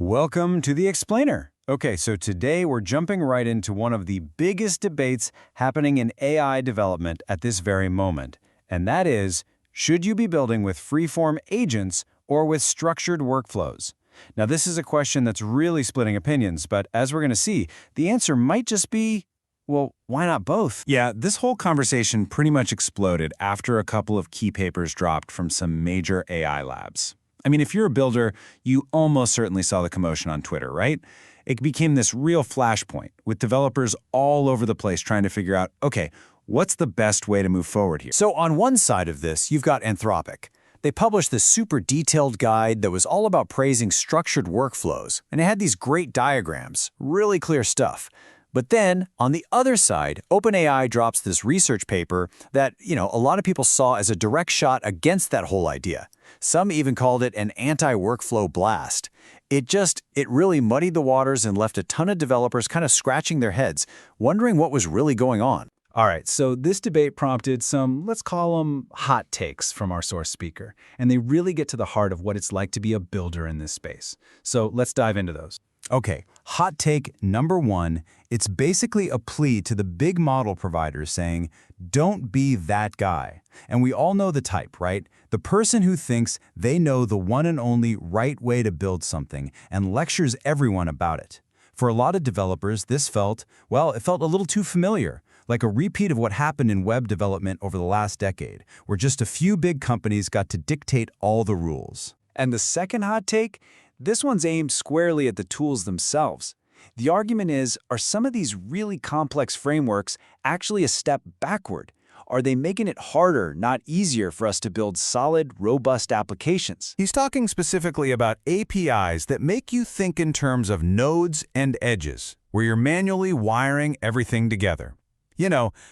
Welcome to the Explainer. Okay, so today we're jumping right into one of the biggest debates happening in AI development at this very moment, and that is, should you be building with freeform agents or with structured workflows? Now, this is a question that's really splitting opinions, but as we're going to see, the answer might just be, well, why not both? Yeah, this whole conversation pretty much exploded after a couple of key papers dropped from some major AI labs. I mean, if you're a builder, you almost certainly saw the commotion on Twitter, right? It became this real flashpoint, with developers all over the place trying to figure out, okay, what's the best way to move forward here? So on one side of this, you've got Anthropic. They published this super detailed guide that was all about praising structured workflows, and it had these great diagrams, really clear stuff. But then, on the other side, OpenAI drops this research paper that, a lot of people saw as a direct shot against that whole idea. Some even called it an anti-workflow blast. It really muddied the waters and left a ton of developers kind of scratching their heads, wondering what was really going on. All right, so this debate prompted some, let's call them hot takes from our source speaker, and they really get to the heart of what it's like to be a builder in this space. So let's dive into those. Okay, hot take number one, it's basically a plea to the big model providers saying, don't be that guy. And we all know the type, right? The person who thinks they know the one and only right way to build something and lectures everyone about it. For a lot of developers, it felt a little too familiar, like a repeat of what happened in web development over the last decade, where just a few big companies got to dictate all the rules. And the second hot take? This one's aimed squarely at the tools themselves. The argument is, are some of these really complex frameworks actually a step backward? Are they making it harder, not easier, for us to build solid, robust applications? He's talking specifically about APIs that make you think in terms of nodes and edges, where you're manually wiring everything together.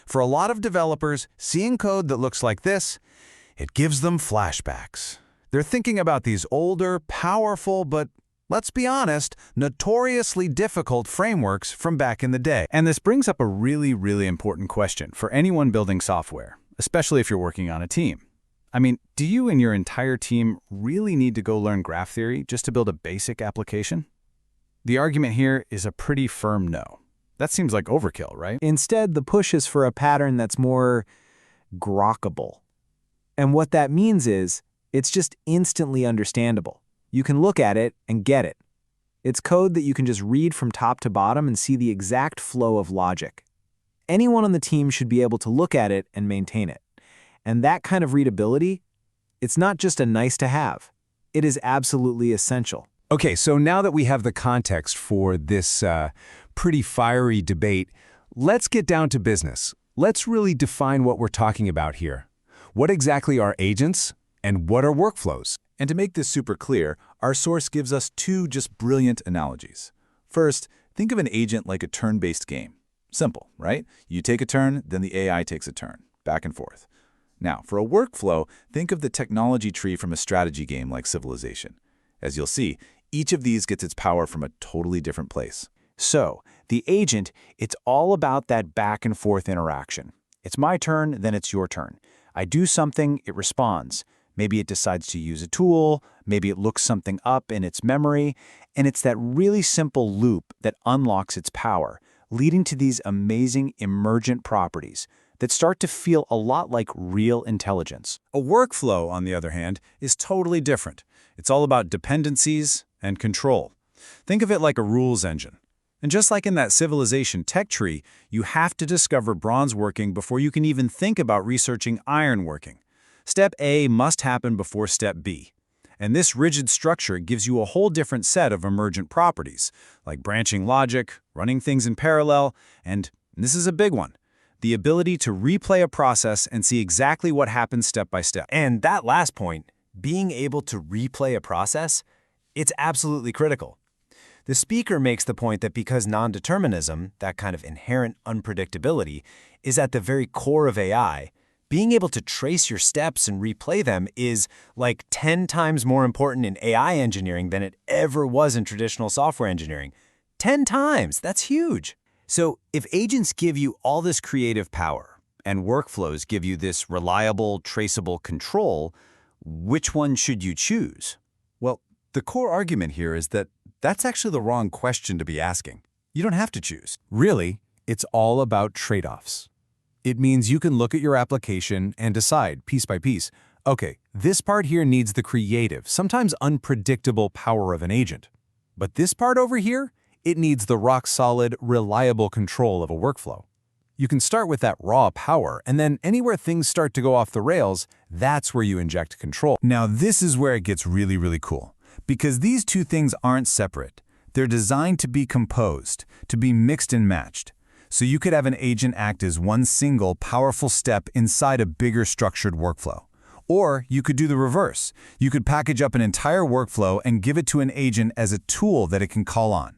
For a lot of developers, seeing code that looks like this, it gives them flashbacks. They're thinking about these older, powerful, but let's be honest, notoriously difficult frameworks from back in the day. And this brings up a really, really important question for anyone building software, especially if you're working on a team. I mean, do you and your entire team really need to go learn graph theory just to build a basic application? The argument here is a pretty firm no. That seems like overkill, right? Instead, the push is for a pattern that's more grokkable. And what that means is, it's just instantly understandable. You can look at it and get it. It's code that you can just read from top to bottom and see the exact flow of logic. Anyone on the team should be able to look at it and maintain it. And that kind of readability, it's not just a nice to have. It is absolutely essential. Okay, so now that we have the context for this pretty fiery debate, let's get down to business. Let's really define what we're talking about here. What exactly are agents? And what are workflows? And to make this super clear, our source gives us two just brilliant analogies. First, think of an agent like a turn-based game. Simple, right? You take a turn, then the AI takes a turn, back and forth. Now, for a workflow, think of the technology tree from a strategy game like Civilization. As you'll see, each of these gets its power from a totally different place. So, the agent, it's all about that back and forth interaction. It's my turn, then it's your turn. I do something, it responds. Maybe it decides to use a tool, maybe it looks something up in its memory, and it's that really simple loop that unlocks its power, leading to these amazing emergent properties that start to feel a lot like real intelligence. A workflow, on the other hand, is totally different. It's all about dependencies and control. Think of it like a rules engine. And just like in that Civilization tech tree, you have to discover bronze working before you can even think about researching iron working. Step A must happen before step B. And this rigid structure gives you a whole different set of emergent properties, like branching logic, running things in parallel, and this is a big one, the ability to replay a process and see exactly what happens step by step. And that last point, being able to replay a process, it's absolutely critical. The speaker makes the point that because non-determinism, that kind of inherent unpredictability, is at the very core of AI, being able to trace your steps and replay them is like 10 times more important in AI engineering than it ever was in traditional software engineering. 10 times! That's huge! So if agents give you all this creative power and workflows give you this reliable, traceable control, which one should you choose? Well, the core argument here is that That's actually the wrong question to be asking. You don't have to choose. Really, it's all about trade-offs. It means you can look at your application and decide, piece by piece, okay, this part here needs the creative, sometimes unpredictable power of an agent. But this part over here, it needs the rock-solid, reliable control of a workflow. You can start with that raw power, and then anywhere things start to go off the rails, that's where you inject control. Now, this is where it gets really, really cool. Because these two things aren't separate. They're designed to be composed, to be mixed and matched. So you could have an agent act as one single, powerful step inside a bigger structured workflow. Or you could do the reverse. You could package up an entire workflow and give it to an agent as a tool that it can call on.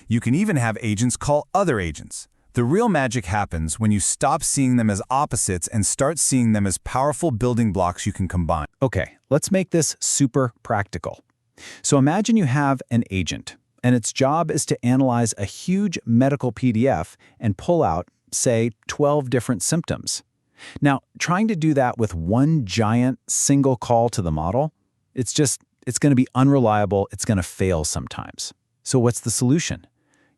You can even have agents call other agents. The real magic happens when you stop seeing them as opposites and start seeing them as powerful building blocks you can combine. Okay, let's make this super practical. So imagine you have an agent, and its job is to analyze a huge medical PDF and pull out, say, 12 different symptoms. Now, trying to do that with one giant single call to the model, it's going to be unreliable, it's going to fail sometimes. So what's the solution?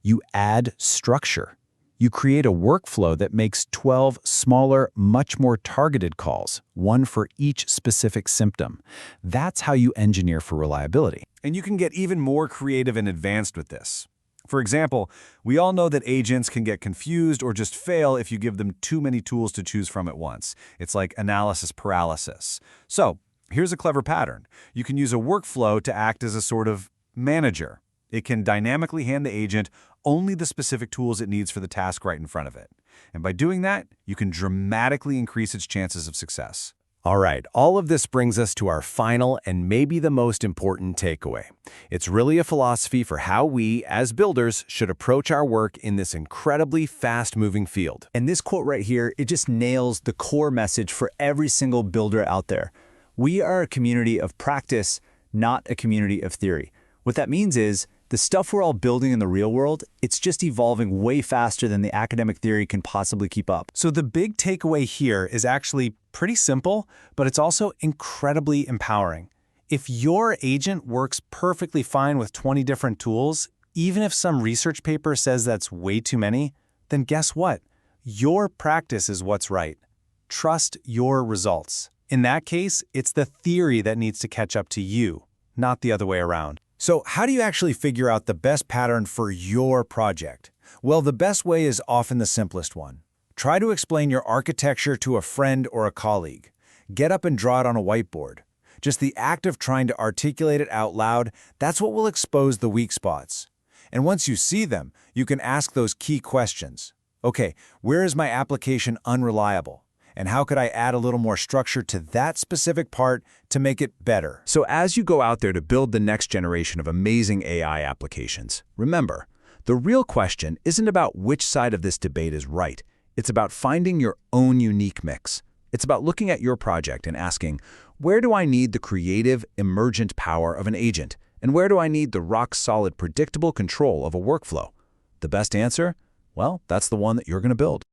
You add structure. You create a workflow that makes 12 smaller, much more targeted calls, one for each specific symptom. That's how you engineer for reliability. And you can get even more creative and advanced with this. For example, we all know that agents can get confused or just fail if you give them too many tools to choose from at once. It's like analysis paralysis. So, here's a clever pattern. You can use a workflow to act as a sort of manager. It can dynamically hand the agent only the specific tools it needs for the task right in front of it. And by doing that, you can dramatically increase its chances of success. All right, all of this brings us to our final and maybe the most important takeaway. It's really a philosophy for how we, as builders, should approach our work in this incredibly fast-moving field. And this quote right here, it just nails the core message for every single builder out there. We are a community of practice, not a community of theory. What that means is, the stuff we're all building in the real world, it's just evolving way faster than the academic theory can possibly keep up. So the big takeaway here is actually pretty simple, but it's also incredibly empowering. If your agent works perfectly fine with 20 different tools, even if some research paper says that's way too many, then guess what? Your practice is what's right. Trust your results. In that case, it's the theory that needs to catch up to you, not the other way around. So how do you actually figure out the best pattern for your project? Well, the best way is often the simplest one. Try to explain your architecture to a friend or a colleague. Get up and draw it on a whiteboard. Just the act of trying to articulate it out loud, that's what will expose the weak spots. And once you see them, you can ask those key questions. Okay, where is my application unreliable? And how could I add a little more structure to that specific part to make it better? So as you go out there to build the next generation of amazing AI applications, remember, the real question isn't about which side of this debate is right. It's about finding your own unique mix. It's about looking at your project and asking, where do I need the creative, emergent power of an agent? And where do I need the rock-solid, predictable control of a workflow? The best answer? Well, that's the one that you're going to build.